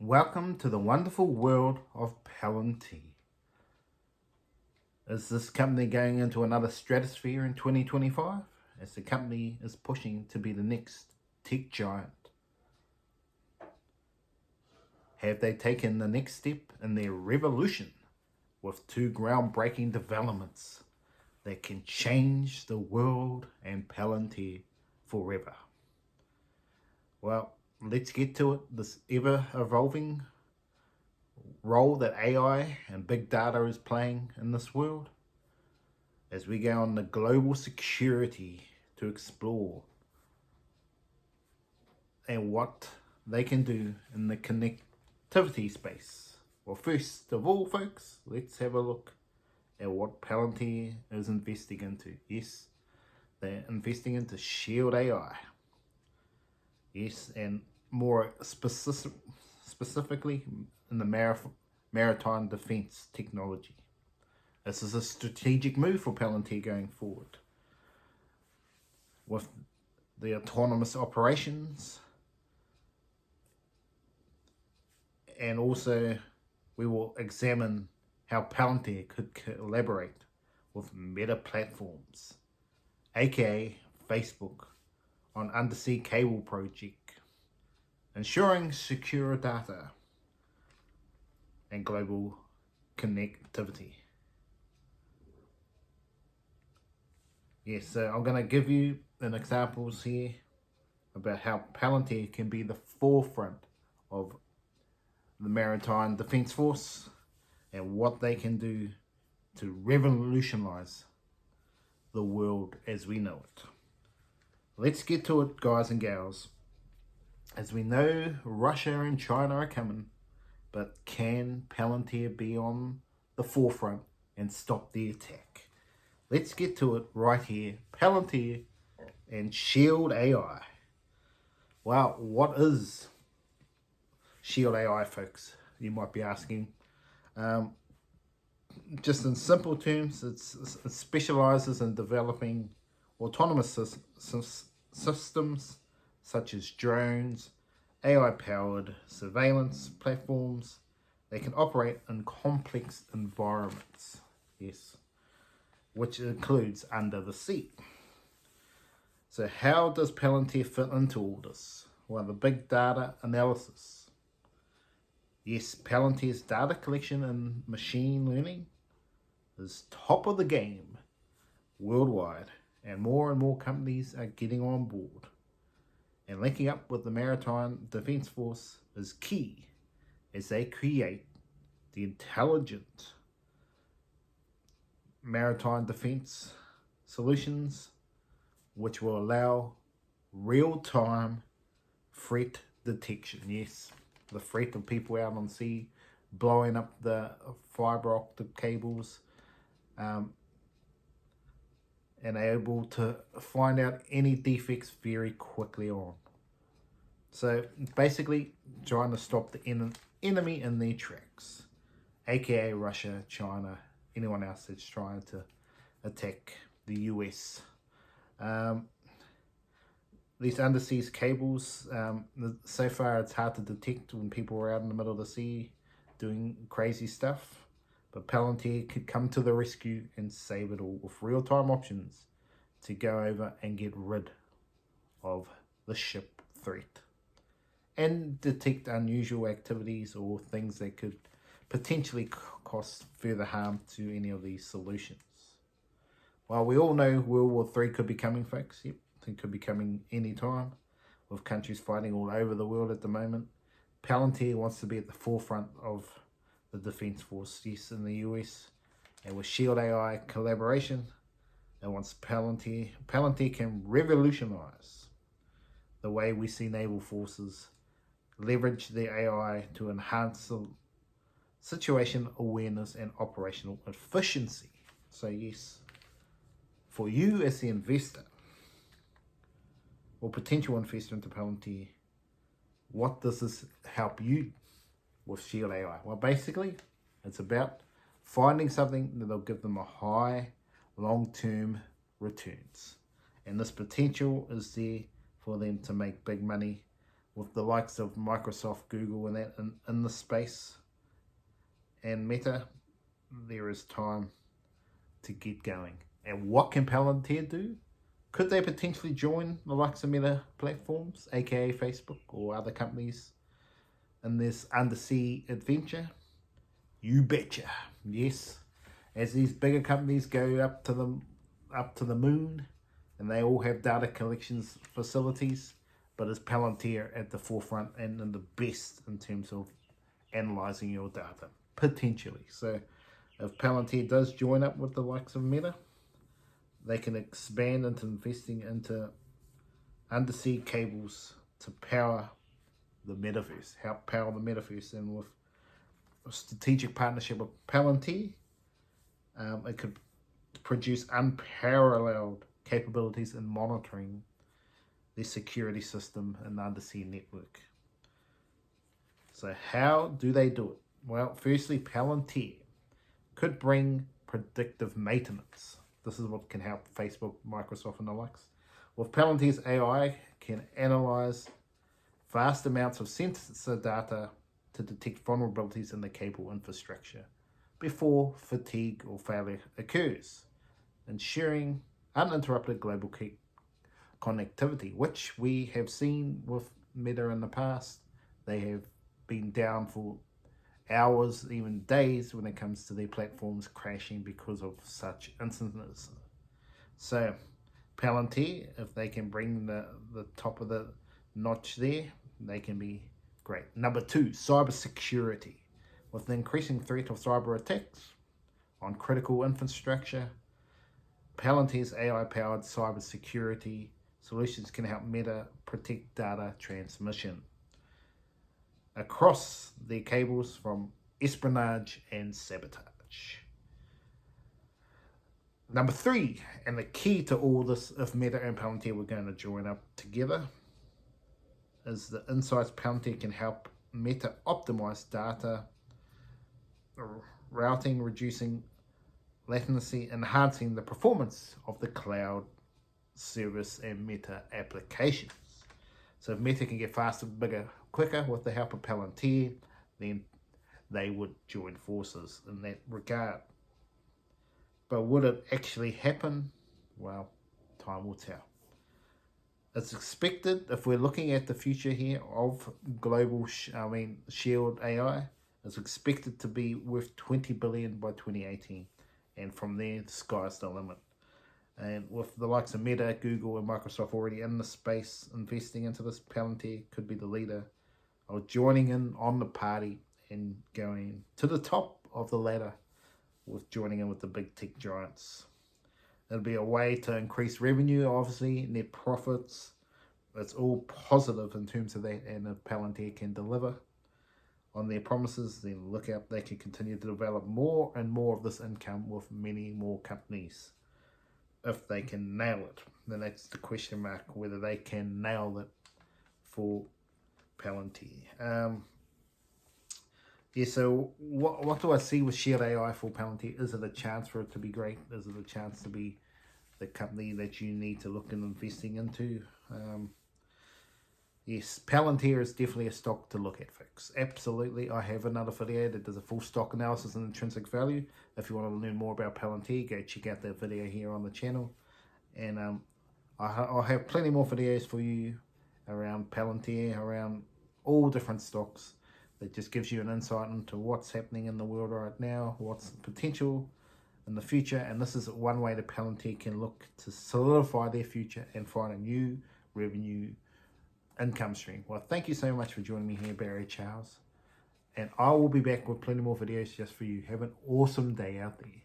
Welcome to the wonderful world of Palantir. Is this company going into another stratosphere in 2025 as the company is pushing to be the next tech giant? Have they taken the next step in their revolution with two groundbreaking developments that can change the world and Palantir forever? Well, let's get to it. This ever-evolving role that AI and big data is playing in this world as we go on the global security to explore and what they can do in the connectivity space. Well, first of all, folks, let's have a look at what Palantir is investing into. Yes, they're investing into Shield AI. Yes, and more specifically in the maritime defense technology. This is a strategic move for Palantir going forward. With the autonomous operations, and also we will examine how Palantir could collaborate with Meta platforms, aka Facebook, on undersea cable project, ensuring secure data and global connectivity. Yes, so I'm going to give you an examples here about how Palantir can be the forefront of the Maritime Defense Force and what they can do to revolutionize the world as we know it. Let's get to it, guys and gals. As we know, Russia and China are coming, but can Palantir be on the forefront and stop the attack? Let's get to it right here. Palantir and Shield AI. Well, what is Shield AI, folks? You might be asking. Just in simple terms, it specializes in developing autonomous systems such as drones, AI-powered surveillance platforms. They can operate in complex environments, yes, which includes under the sea. So how does Palantir fit into all this? Well, the big data analysis. Yes, Palantir's data collection and machine learning is top of the game worldwide, and more companies are getting on board. And linking up with the Maritime Defense Force is key as they create the intelligent maritime defense solutions which will allow real-time threat detection. Yes, the threat of people out on sea blowing up the fiber optic cables, and able to find out any defects very quickly on. So basically trying to stop the enemy in their tracks, aka Russia, China, anyone else that's trying to attack the US. These undersea cables, so far it's hard to detect when people are out in the middle of the sea doing crazy stuff, but Palantir could come to the rescue and save it all with real-time options to go over and get rid of the ship threat and detect unusual activities or things that could potentially cause further harm to any of these solutions. Well, we all know World War III could be coming, folks. Yep, it could be coming anytime, with countries fighting all over the world at the moment. Palantir wants to be at the forefront of the Defense Force, yes, in the US. And with Shield AI collaboration, and once Palantir can revolutionize the way we see naval forces leverage their AI to enhance the situation awareness and operational efficiency. So yes, for you as the investor or potential investor into Palantir, what does this help you with Shield AI? Well, basically, it's about finding something that'll give them a high long-term returns. And this potential is there for them to make big money with the likes of Microsoft, Google, and that in the space, and Meta, there is time to get going. And what can Palantir do? Could they potentially join the likes of Meta platforms, aka Facebook, or other companies in this undersea adventure? You betcha. Yes. As these bigger companies go up to the moon, and they all have data collections facilities, but is Palantir at the forefront and in the best in terms of analyzing your data, potentially. So if Palantir does join up with the likes of Meta, they can expand into investing into undersea cables to power the metaverse, help power the metaverse. And with a strategic partnership with Palantir, it could produce unparalleled capabilities in monitoring their security system and undersea network. So how do they do it? Well, firstly, Palantir could bring predictive maintenance. This is what can help Facebook, Microsoft, and the likes. With Palantir's AI, can analyze vast amounts of sensor data to detect vulnerabilities in the cable infrastructure before fatigue or failure occurs, ensuring uninterrupted global connectivity, which we have seen with Meta in the past. They have been down for hours, even days, when it comes to their platforms crashing because of such incidents. So Palantir, if they can bring the top of the notch there, they can be great. Number two, cybersecurity. With the increasing threat of cyber attacks on critical infrastructure, Palantir's AI-powered cybersecurity solutions can help Meta protect data transmission across their cables from espionage and sabotage. Number three, and the key to all this, if Meta and Palantir were going to join up together, is the insights Palantir can help Meta optimize data routing, reducing latency, enhancing the performance of the cloud service and Meta applications. So if Meta can get faster, bigger, quicker with the help of Palantir, then they would join forces in that regard. But would it actually happen? Well, time will tell. It's expected, if we're looking at the future here of global, Shield AI, it's expected to be worth 20 billion by 2018. And from there, the sky's the limit. And with the likes of Meta, Google, and Microsoft already in the space investing into this, Palantir could be the leader of joining in on the party and going to the top of the ladder with joining in with the big tech giants. It'll be a way to increase revenue, obviously, net profits. It's all positive in terms of that. And if Palantir can deliver on their promises, then look out, they can continue to develop more and more of this income with many more companies. If they can nail it, then that's the question mark, whether they can nail it for Palantir. So what do I see with Shared AI for Palantir? Is it a chance for it to be great? Is it a chance to be the company that you need to look in investing into? Yes, Palantir is definitely a stock to look at, folks. Absolutely. I have another video that does a full stock analysis and intrinsic value. If you want to learn more about Palantir, go check out that video here on the channel. And I'll have plenty more videos for you around Palantir, around all different stocks. That just gives you an insight into what's happening in the world right now, what's potential in the future. And this is one way that Palantir can look to solidify their future and find a new revenue income stream. Well, thank you so much for joining me here, Barry Charles. And I will be back with plenty more videos just for you. Have an awesome day out there.